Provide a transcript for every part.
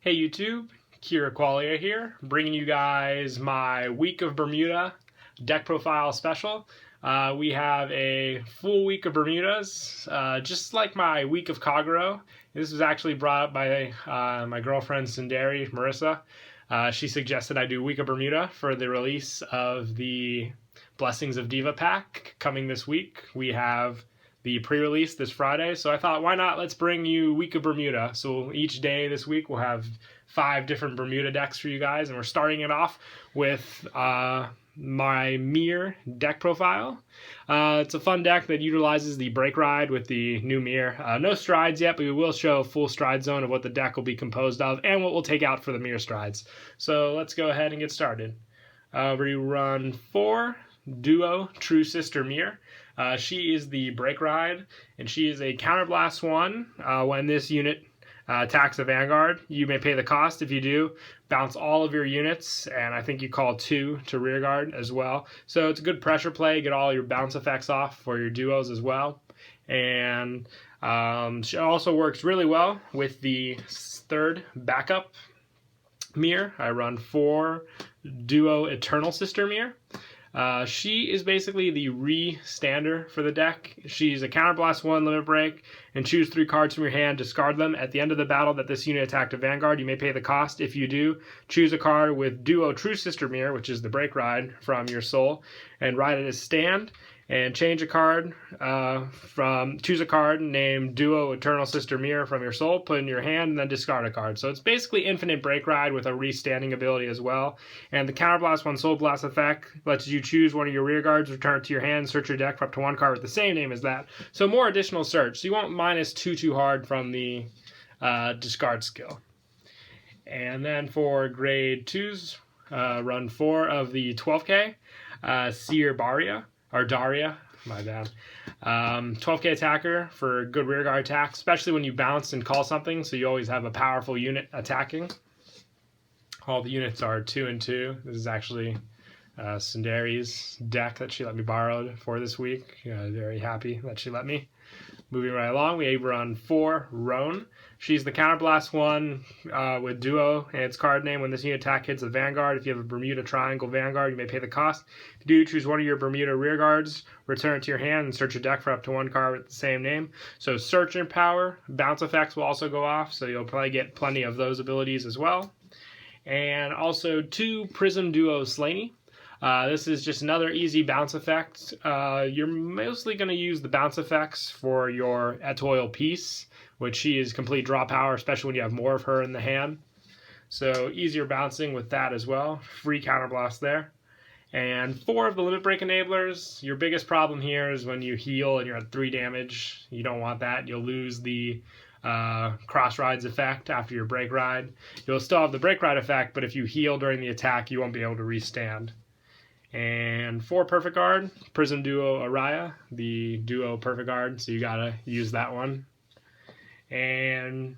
Hey YouTube, Kira Qualia here, bringing you guys my week of Bermuda deck profile special. We have a full week of Bermudas, just like my week of Kagero. This was actually brought up by my girlfriend Tsundere, Marissa. She suggested I do week of Bermuda for the release of the Blessings of Diva pack coming this week. We have the pre-release this Friday, so I thought, why not, let's bring you Week of Bermuda. So each day this week we'll have 5 different Bermuda decks for you guys, and we're starting it off with my Meer deck profile. It's a fun deck that utilizes the Break Ride with the new Meer. No strides yet, but we will show a full stride zone of what the deck will be composed of and what we'll take out for the Meer strides. So let's go ahead and get started. We run 4 Duo True Sister Meer. She is the Break Ride, and she is a Counterblast 1. When this unit attacks a Vanguard, you may pay the cost. If you do, bounce all of your units, and I think you call 2 to rearguard as well. So it's a good pressure play, get all your bounce effects off for your duos as well. And she also works really well with the 3rd backup Meer. I run 4 Duo Eternal Sister Meer. She is basically the re-stander for the deck. She's a Counterblast 1 limit break, and choose 3 cards from your hand, discard them. At the end of the battle that this unit attacked a Vanguard, you may pay the cost. If you do, choose a card with Duo True Sister Meer, which is the Break Ride, from your soul, and ride it as stand. And change a card choose a card named Duo Eternal Sister Meer from your soul, put in your hand, and then discard a card. So it's basically infinite Break Ride with a re-standing ability as well. And the Counterblast 1 Soul Blast effect lets you choose one of your rear guards, return it to your hand, search your deck for up to 1 card with the same name as that. So more additional search. So you won't minus 2 too hard from the discard skill. And then for grade 2s, run 4 of the 12K, Seer Baria. Or Daria, my bad. 12K attacker for good rearguard attack, especially when you bounce and call something, so you always have a powerful unit attacking. All the units are 2 and 2. This is actually Tsundere's deck that she let me borrow for this week. Very happy that she let me. Moving right along, we run 4 Roan. She's the Counterblast 1 with Duo and its card name. When this unit attack hits a Vanguard, if you have a Bermuda Triangle Vanguard, you may pay the cost. If you do, choose one of your Bermuda rear guards, return it to your hand, and search your deck for up to 1 card with the same name. So search and power, bounce effects will also go off, so you'll probably get plenty of those abilities as well. And also 2 Prism Duo Slaney. This is just another easy bounce effect. You're mostly going to use the bounce effects for your Etoile piece, which she is complete draw power, especially when you have more of her in the hand. So easier bouncing with that as well. Free counterblast there. And 4 of the limit break enablers. Your biggest problem here is when you heal and you're at 3 damage. You don't want that. You'll lose the cross rides effect after your break ride. You'll still have the break ride effect, but if you heal during the attack, you won't be able to restand. And 4 Perfect Guard, Prism Duo Araya, the Duo Perfect Guard, so you gotta use that one. And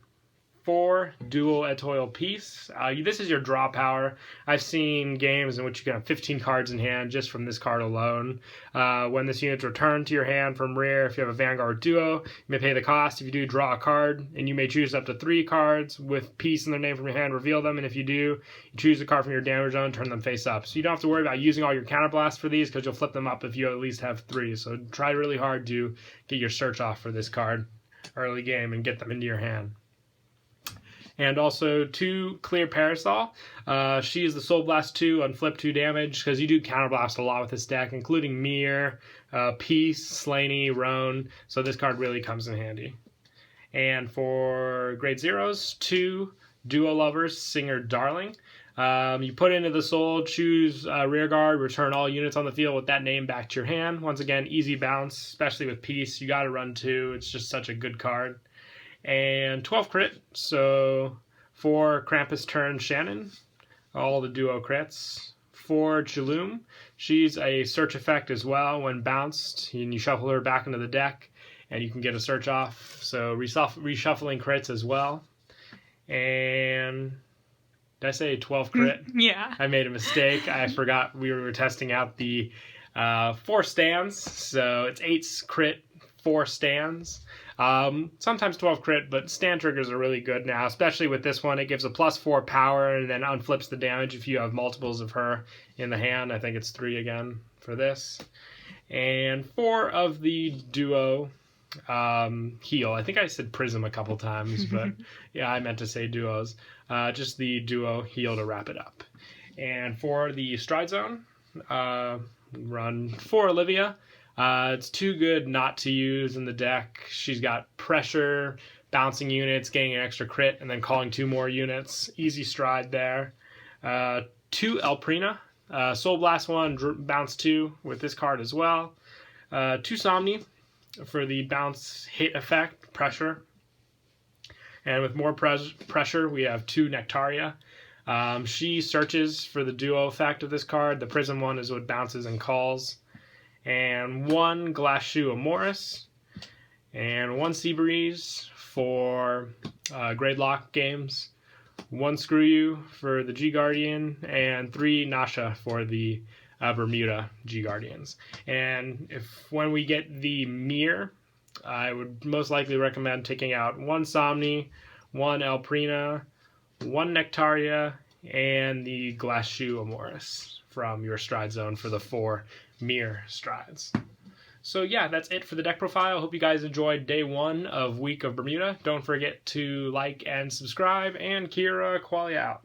4 Dual Etoile Piece. This is your draw power. I've seen games in which you can have 15 cards in hand just from this card alone. When this unit's returned to your hand from rear, if you have a Vanguard Duo, you may pay the cost. If you do, draw a card, and you may choose up to 3 cards with Piece in their name from your hand, reveal them, and if you do, you choose a card from your damage zone, turn them face up. So you don't have to worry about using all your counterblast for these, because you'll flip them up if you at least have 3. So try really hard to get your search off for this card early game and get them into your hand. And also 2 Clear Parasol. She is the Soul Blast 2 on flip 2 damage, because you do counterblast a lot with this deck, including Meer, Peace, Slaney, Roan, so this card really comes in handy. And for grade 0s, 2 Duo Lovers, Singer Darling. You put into the soul, choose rear guard, return all units on the field with that name back to your hand. Once again, easy bounce, especially with Peace. You got to run 2. It's just such a good card. And 12 crit, so 4 Krampus Turn Shannon, all the Duo crits. 4 Chaloom, she's a search effect as well. When bounced, and you shuffle her back into the deck, and you can get a search off, so reshuffling crits as well. And did I say 12 crit? Yeah. I made a mistake. I forgot we were testing out the 4 stands, so it's 8 crit, 4 stands. Sometimes 12 crit, but stand triggers are really good now, especially with this one. It gives a +4 power and then unflips the damage if you have multiples of her in the hand. I think it's 3 again for this. And 4 of the duo heal. I think I said prism a couple times, but yeah, I meant to say duos. Just the duo heal to wrap it up. And for the stride zone, run 4 Olivia. It's too good not to use in the deck. She's got pressure, bouncing units, getting an extra crit, and then calling 2 more units. Easy stride there. 2 Elprina. Soul Blast 1, bounce 2 with this card as well. 2 Somni for the bounce hit effect, pressure. And with more pressure, we have 2 Nectaria. She searches for the duo effect of this card. The Prism one is what bounces and calls. And 1 Glass Shoe Amoris. And 1 Seabreeze for Gradelock games. 1 Screw You for the G-Guardian. And 3 Nasha for the Bermuda G-Guardians. And when we get the Meer, I would most likely recommend taking out 1 Somni, 1 Elprina, 1 Nectaria, and the Glass Shoe Amoris from your stride zone for the 4 Meer strides. So yeah, that's it for the deck profile. Hope you guys enjoyed day 1 of Week of Bermuda. Don't forget to like and subscribe, and Kira Qualia out.